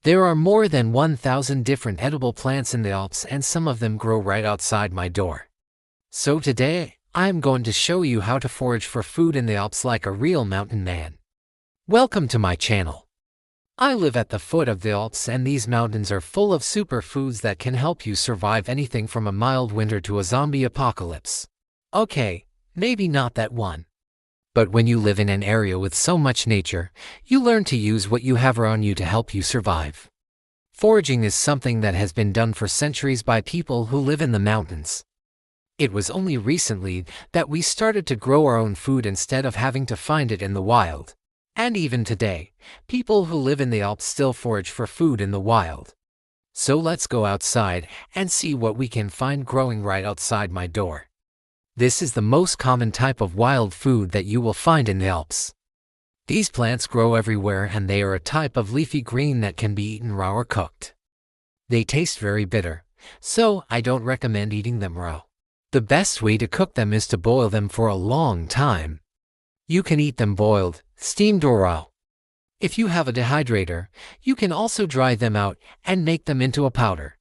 There are more than 1,000 different edible plants in the Alps, and some of them grow right outside my door. So today, I'm going to show you how to forage for food in the Alps like a real mountain man. Welcome to my channel. I live at the foot of the Alps, and these mountains are full of superfoods that can help you survive anything from a mild winter to a zombie apocalypse. Okay, maybe not that one. But when you live in an area with so much nature, you learn to use what you have around you to help you survive. Foraging is something that has been done for centuries by people who live in the mountains. It was only recently that we started to grow our own food instead of having to find it in the wild. And even today, people who live in the Alps still forage for food in the wild. So let's go outside and see what we can find growing right outside my door. This is the most common type of wild food that you will find in the Alps. These plants grow everywhere, and they are a type of leafy green that can be eaten raw or cooked. They taste very bitter, so I don't recommend eating them raw. The best way to cook them is to boil them for a long time. You can eat them boiled, steamed, or raw. If you have a dehydrator, you can also dry them out and make them into a powder.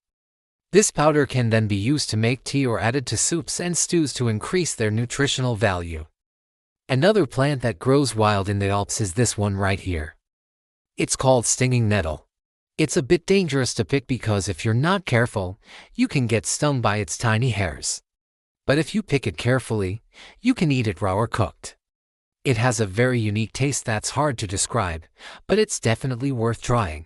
This powder can then be used to make tea or added to soups and stews to increase their nutritional value. Another plant that grows wild in the Alps is this one right here. It's called stinging nettle. It's a bit dangerous to pick because if you're not careful, you can get stung by its tiny hairs. But if you pick it carefully, you can eat it raw or cooked. It has a very unique taste that's hard to describe, but it's definitely worth trying.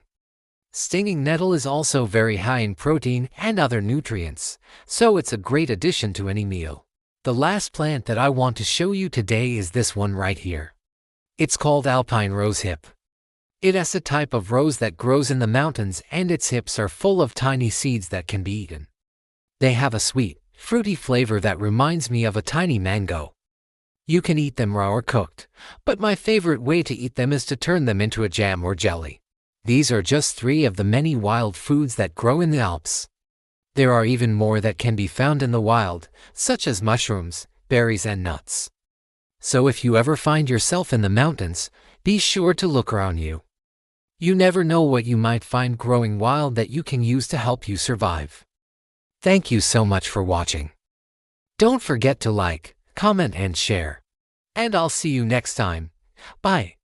Stinging nettle is also very high in protein and other nutrients, so it's a great addition to any meal. The last plant that I want to show you today is this one right here. It's called alpine rosehip. It is a type of rose that grows in the mountains, and its hips are full of tiny seeds that can be eaten. They have a sweet, fruity flavor that reminds me of a tiny mango. You can eat them raw or cooked, but my favorite way to eat them is to turn them into a jam or jelly. These are just 3 of the many wild foods that grow in the Alps. There are even more that can be found in the wild, such as mushrooms, berries, and nuts. So if you ever find yourself in the mountains, be sure to look around you. You never know what you might find growing wild that you can use to help you survive. Thank you so much for watching. Don't forget to like, comment, and share. And I'll see you next time. Bye.